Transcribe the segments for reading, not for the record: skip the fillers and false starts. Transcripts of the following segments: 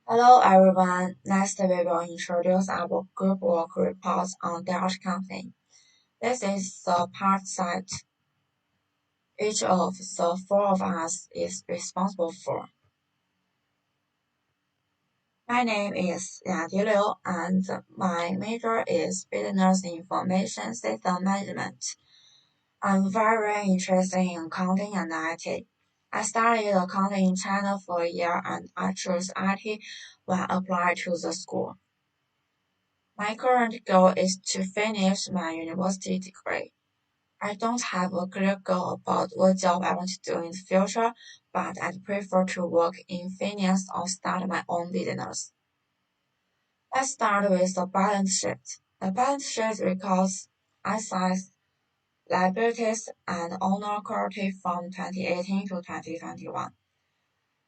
Hello everyone. Next we will introduce our group work report on Dutch company. This is the part that each of the four of us is responsible for. My name is Yadi Liu and my major is Business Information System Management. I'm very interested in accounting and IT. I studied accounting in China for a year and I chose IT when applied to the school. My current goal is to finish my university degree. I don't have a clear goal about what job I want to do in the future, but I'd prefer to work in finance or start my own business. Let's start with the balance sheet. The balance sheet records assets, liabilities, and owner equity from 2018 to 2021.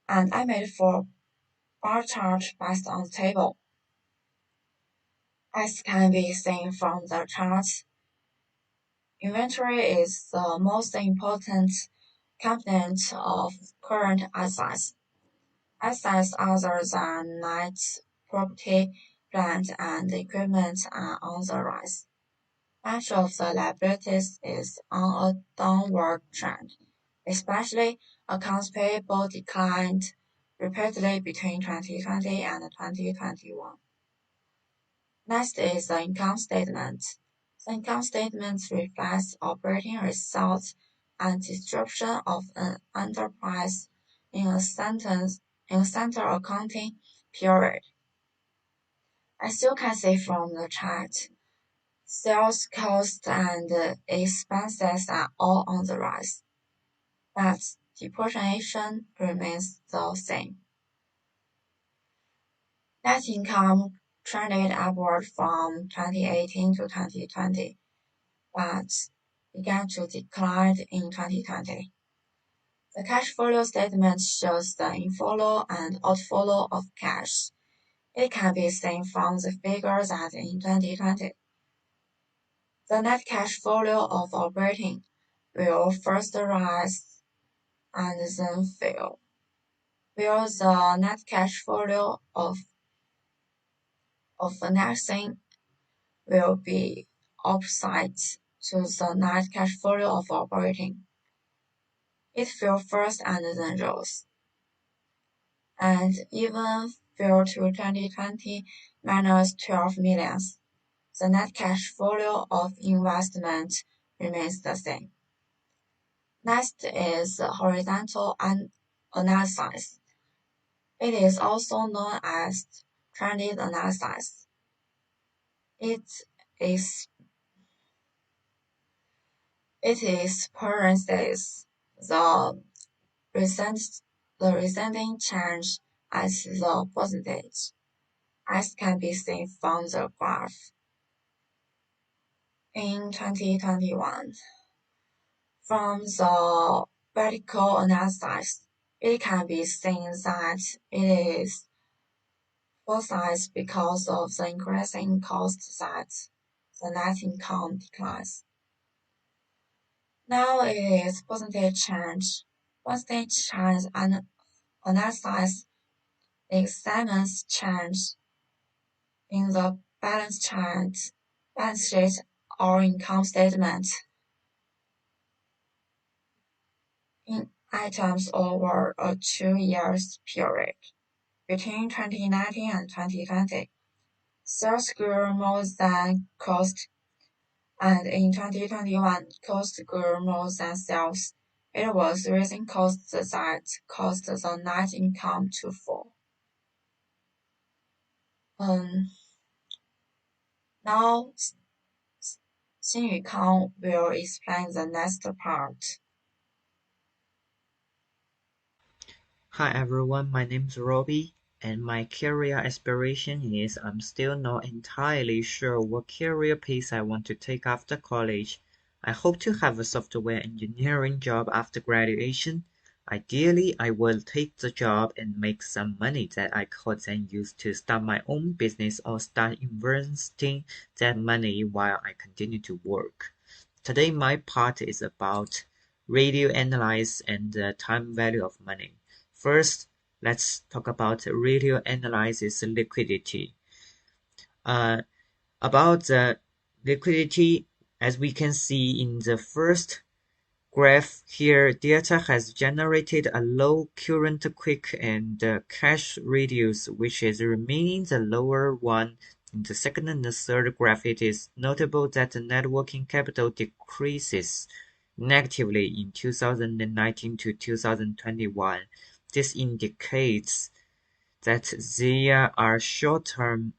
And I made four bar charts based on the table. As can be seen from the charts, inventory is the most important component of current assets. Assets other than net property, plant, and equipment are on the rise. Much of the liabilities is on a downward trend, especially accounts payable declined repeatedly between 2020 and 2021. Next is the income statement. The income statement reflects operating results and distribution of an enterprise in a center accounting period. As you can see from the chart, sales costs and expenses are all on the rise, but depreciation remains the same. Net income trended upward from 2018 to 2020, but began to decline in 2020. The cash flow statement shows the inflow and outflow of cash. It can be seen from the figures that in 2020, the net cash flow of operating will first rise and then fail, while the net cash flow of financing will be opposite to the net cash flow of operating. It fell first and then rose, and even fell to 2020 minus 12 millions. The net cash flow of investment remains the same. Next is horizontal analysis. It is also known as trended analysis. It is parentheses the recent the resulting change as the percentage, as can be seen from the graph. In 2021, from the vertical analysis, it can be seen that it is precise because of the increasing cost that the net income declines. Now it is percentage change. Percentage change analysis examines change in the balance sheet or income statement in items over a 2 year period. Between 2019 and 2020, sales grew more than cost, and in 2021, cost grew more than sales. It was raising costs that caused the net income to fall. Now, Xin Yukang will explain the next part. Hi everyone, my name is Robbie, and my career aspiration is I'm still not entirely sure what career path I want to take after college. I hope to have a software engineering job after graduation. Ideally, I will take the job and make some money that I could then use to start my own business or start investing that money while I continue to work. Today my part is about radio analysis and the time value of money. First, let's talk about radio analysis liquidity. About the liquidity, as we can see in the first graph here, data has generated a low current quick and cash radius, which is remaining the lower one. In the second and the third graph, it is notable that the net working capital decreases negatively in 2019 to 2021. This indicates that there are short-term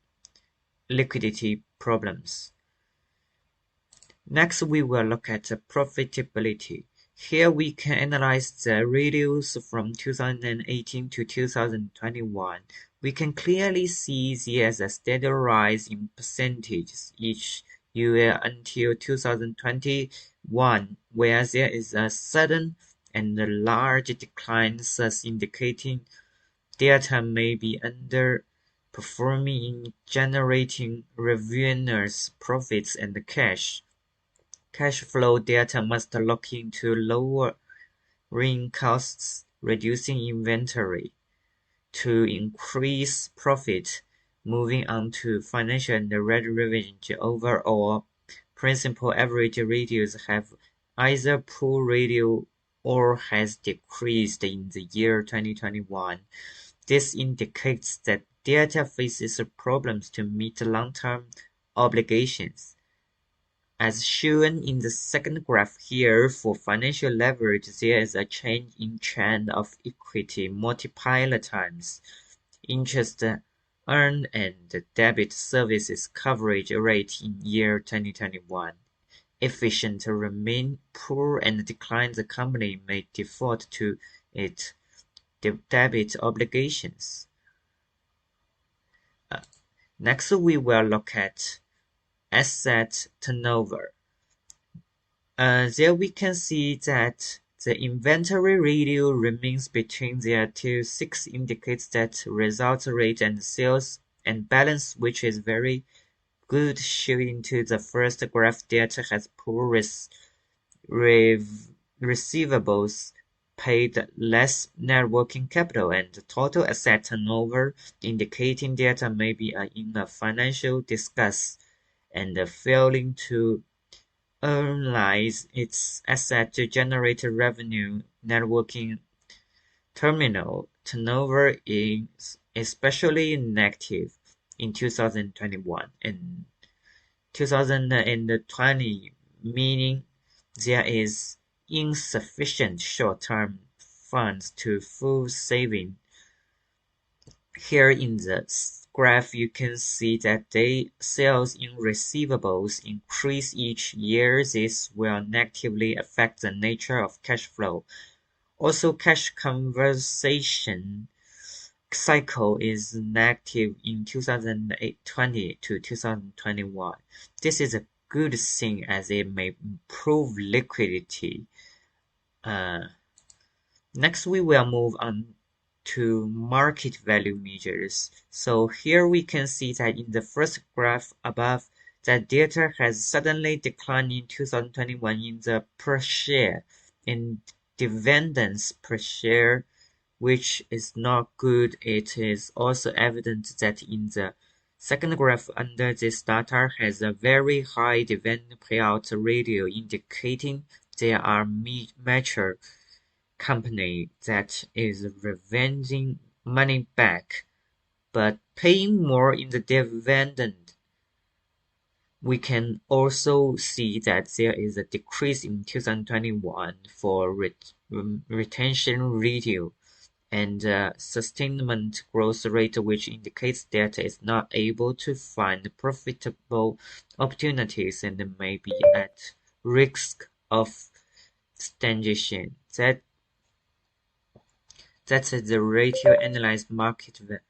liquidity problems. Next, we will look at profitability. Here we can analyze the radius from 2018 to 2021. We can clearly see there's a steady rise in percentages each year until 2021, where there is a sudden and large decline, thus indicating data may be underperforming in generating ruinous profits and cash. Cash flow data must look into lowering costs, reducing inventory to increase profit. Moving on to financial and revenue overall, principal average radius have either poor radio or has decreased in the year 2021. This indicates that data faces problems to meet long-term obligations. As shown in the second graph here, for financial leverage, there is a change in trend of equity multiplier times, interest earned and debt services coverage rate in year 2021. Efficient remain poor and decline, the company may default to its debit obligations. Next, we will look at asset turnover. There we can see that the inventory ratio remains between their two. 6 indicates that result rate and sales and balance, which is very good, showing to the first graph data has poor receivables, paid less net working capital, and total asset turnover, indicating data may be in a financial distress and failing to analyze its asset to generate revenue. Net working terminal turnover is especially negative in 2021 and 2020, meaning there is insufficient short-term funds to full saving. Here in the graph, you can see that day sales in receivables increase each year. This will negatively affect the nature of cash flow. Also, cash conversion cycle is negative in 2020 to 2021. This is a good thing as it may improve liquidity. Next, we will move on to market value measures. So here we can see that in the first graph above, that data has suddenly declined in 2021 in the per share and dividends per share, which is not good. It is also evident that in the second graph under this data has a very high dividend payout ratio, indicating there are mature company that is revenging money back but paying more in the dividend. We can also see that there is a decrease in 2021 for retention ratio and sustainment growth rate, which indicates that it's not able to find profitable opportunities and may be at risk of stagnation. That's the ratio analyzed market value.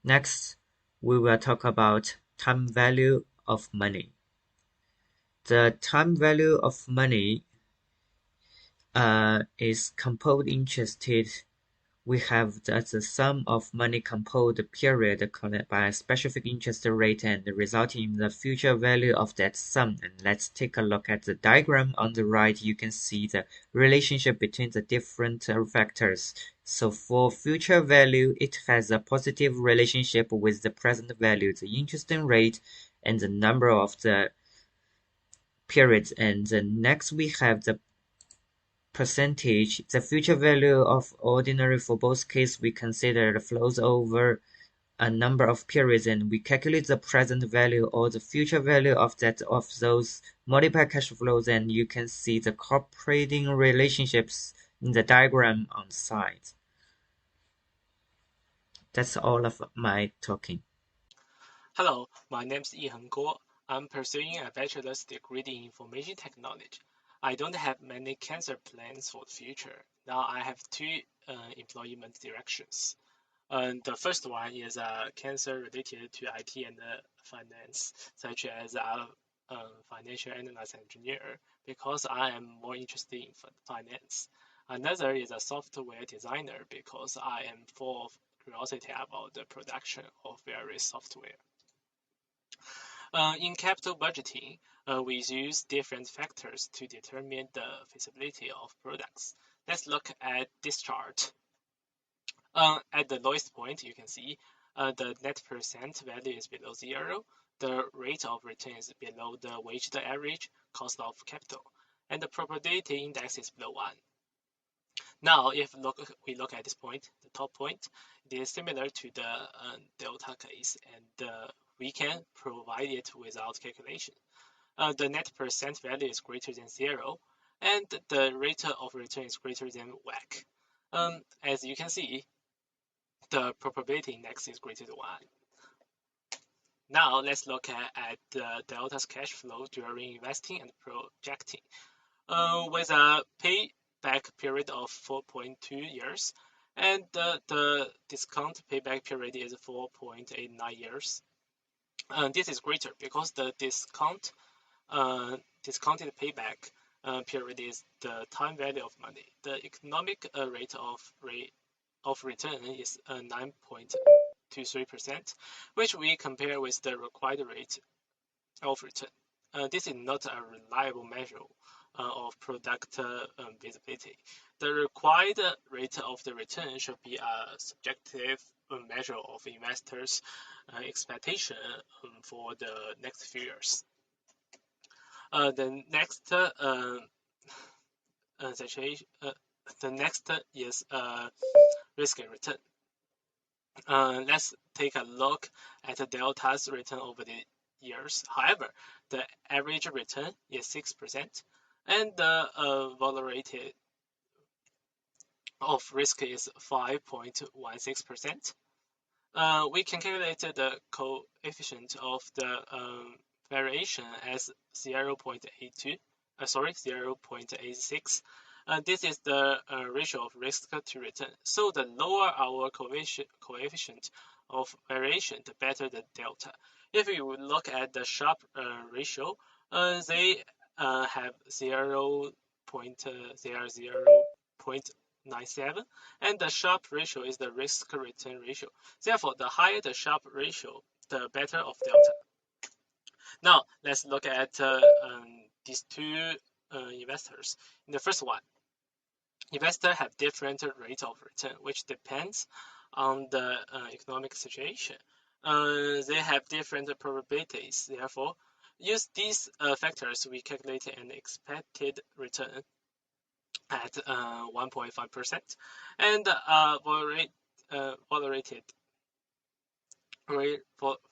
Next, we will talk about time value of money. The time value of money is compound interest. We have the sum of money compound period connected by a specific interest rate and resulting in the future value of that sum. And let's take a look at the diagram on the right. You can see the relationship between the different factors. So for future value, it has a positive relationship with the present value, the interest rate, and the number of the periods. And next we have the percentage. The future value of ordinary for both cases we consider flows over a number of periods, and we calculate the present value or the future value of those multiple cash flows, and you can see the cooperating relationships in the diagram on the side. That's all of my talking. Hello, my name is Yiheng Guo. I'm pursuing a bachelor's degree in information technology. I don't have many cancer plans for the future. Now I have two employment directions. The first one is cancer related to IT and finance, such as a financial analyst engineer, because I am more interested in finance. Another is a software designer because I am full of curiosity about the production of various software. In capital budgeting, we use different factors to determine the feasibility of products. Let's look at this chart. At the lowest point, you can see the net percent value is below 0, the rate of return is below the weighted average cost of capital, and the probability index is below 1. Now, if we look at this point, the top point, it is similar to the delta case, and we can provide it without calculation. The net percent value is greater than 0, and the rate of return is greater than WACC. As you can see, the probability index is greater than 1. Now let's look at the delta's cash flow during investing and projecting. With a payback period of 4.2 years, and the discount payback period is 4.89 years. This is greater because the discounted payback period is the time value of money. The economic rate of return is 9.23%, which we compare with the required rate of return. This is not a reliable measure of product visibility. The required rate of the return should be a subjective measure of investors' expectation for the next few years. The next is risk and return. Let's take a look at the delta's return over the years. However, the average return is 6%, and the volatility of risk is 5.16%. We can calculate the coefficient of the variation as 0.86. This is the ratio of risk to return. So the lower our coefficient of variation, the better the delta. If you look at the Sharpe ratio, they have 0.00.97, and the Sharpe ratio is the risk-return ratio. Therefore, the higher the Sharpe ratio, the better of delta. Now, let's look at these two investors. In the first one, investors have different rate of return, which depends on the economic situation. They have different probabilities. Therefore, use these factors, we calculate an expected return at 1.5% and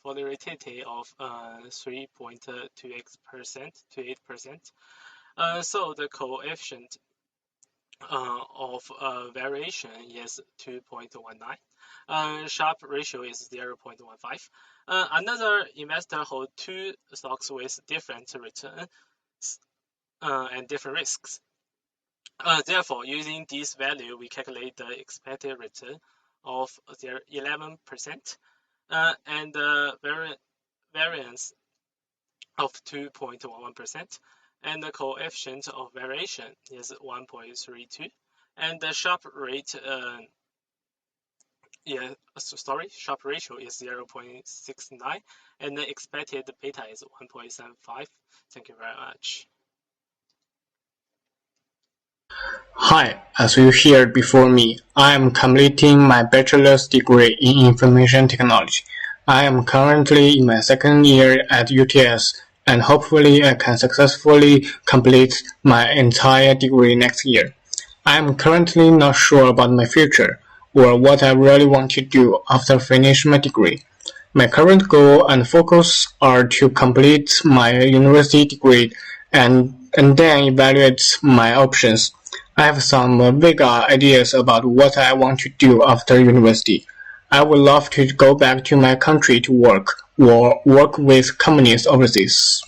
volatility of 3.28% to 8%. So the coefficient of variation is 2.19. Sharpe ratio is 0.15. Another investor holds two stocks with different returns and different risks. Therefore, using this value, we calculate the expected return of 11% and the variance of 2.11%, and the coefficient of variation is 1.32, and the Sharpe ratio is 0.69, and the expected beta is 1.75. Thank you very much. Hi, as you heard before me, I am completing my bachelor's degree in information technology. I am currently in my second year at UTS, and hopefully I can successfully complete my entire degree next year. I am currently not sure about my future, or what I really want to do after finishing my degree. My current goal and focus are to complete my university degree and then evaluate my options. I have some vague ideas about what I want to do after university. I would love to go back to my country to work or work with companies overseas.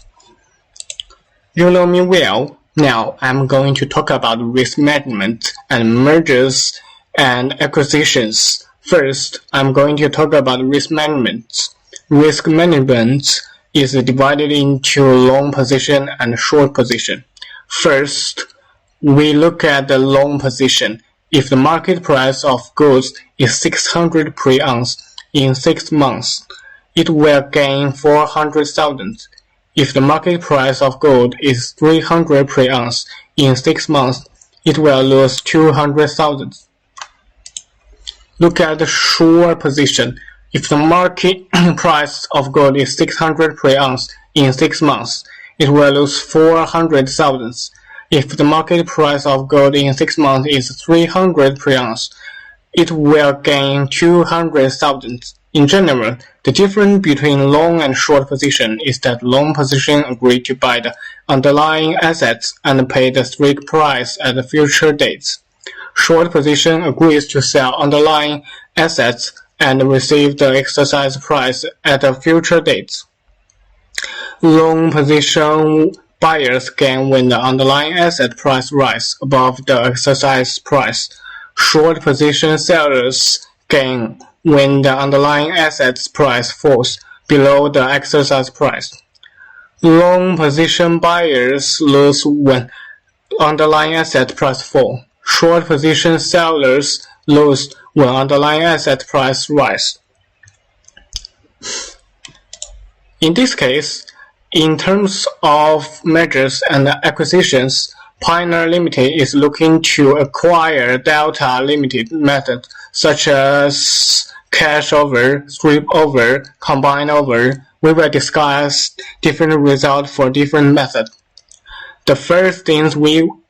You know me well. Now I'm going to talk about risk management and mergers and acquisitions. First, I'm going to talk about risk management. Risk management is divided into long position and short position. First, we look at the long position. If the market price of goods is 600 per ounce in 6 months, it will gain 400,000. If the market price of gold is 300 per ounce in 6 months, it will lose 200,000. Look at the short position. If the market price of gold is 600 per ounce in 6 months, it will lose 400,000. If the market price of gold in 6 months is 300 per ounce, it will gain 200,000. In general, the difference between long and short position is that long position agree to buy the underlying assets and pay the strike price at the future dates. Short position agrees to sell underlying assets and receive the exercise price at a future date. Long position buyers gain when the underlying asset price rises above the exercise price. Short position sellers gain when the underlying assets price falls below the exercise price. Long position buyers lose when underlying asset price fall. Short position sellers lose when underlying asset price rise. In this case, in terms of mergers and acquisitions, Pioneer Limited is looking to acquire Delta Limited methods such as cash over, strip over, combine over. We will discuss different results for different methods. The first thing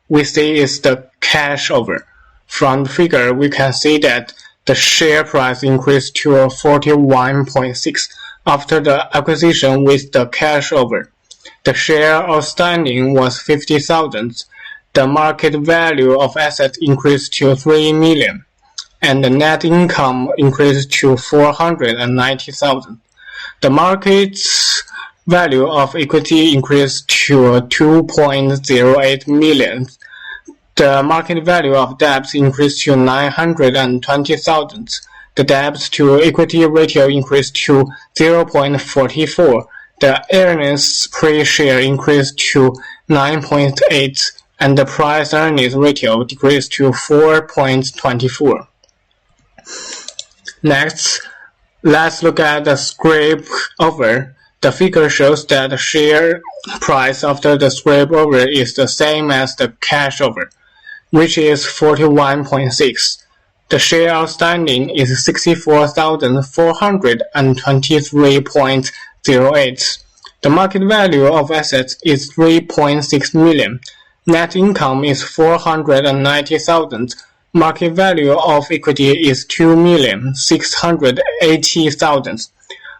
we see is the cash over. From the figure, we can see that the share price increased to 41.6 after the acquisition with the cash over. The share outstanding was 50,000. The market value of assets increased to 3 million, and the net income increased to 490,000. The market's value of equity increased to 2.08 million. The market value of debts increased to 920,000. The debt-to-equity ratio increased to 0.44. The earnings per share increased to 9.8, and the price-earnings ratio decreased to 4.24. Next, let's look at the scrape over. The figure shows that the share price after the scrape over is the same as the cash over, which is 41.6. The share outstanding is 64,423.08. The market value of assets is 3.6 million. Net income is 490,000. Market value of equity is 2,680,000.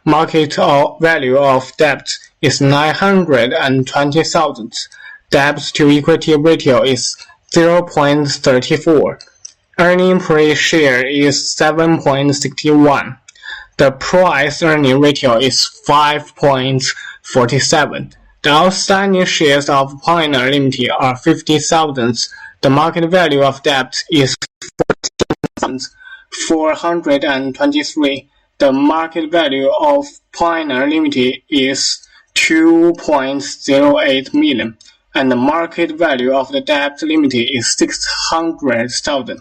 Market value of debt is 920,000. Debt-to-equity ratio is 0.34. Earning per share is 7.61. The price-earning ratio is 5.47. The outstanding shares of Pioneer Limited are 50,000. The market value of debt is 14,423. The market value of Pioneer Limited is 2.08 million, and the market value of the debt limited is 600,000.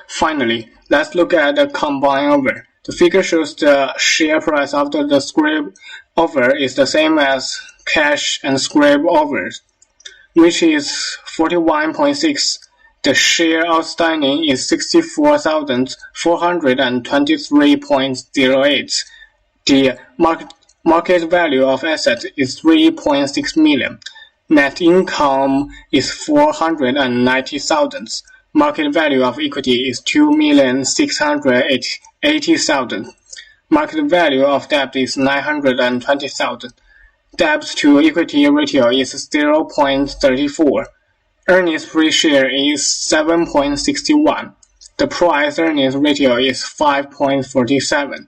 Finally, let's look at the combine over. The figure shows the share price after the scrape over is the same as cash and scrape overs, which is 41.6. The share outstanding is 64,423.08. The market value of assets is 3.6 million. Net income is 490,000. Market value of equity is 2,680,000. Market value of debt is 920,000. Debt to equity ratio is 0.34. Earnings per share is 7.61. The price earnings ratio is 5.47.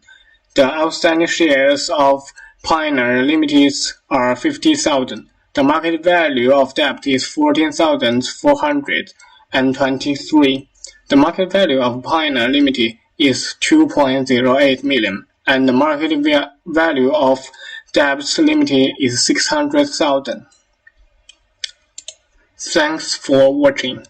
The outstanding shares of Pioneer Limited are 50,000. The market value of debt is 14,423. The market value of Pioneer Limited is 2.08 million, and the market value of debt limited is 600,000. Thanks for watching.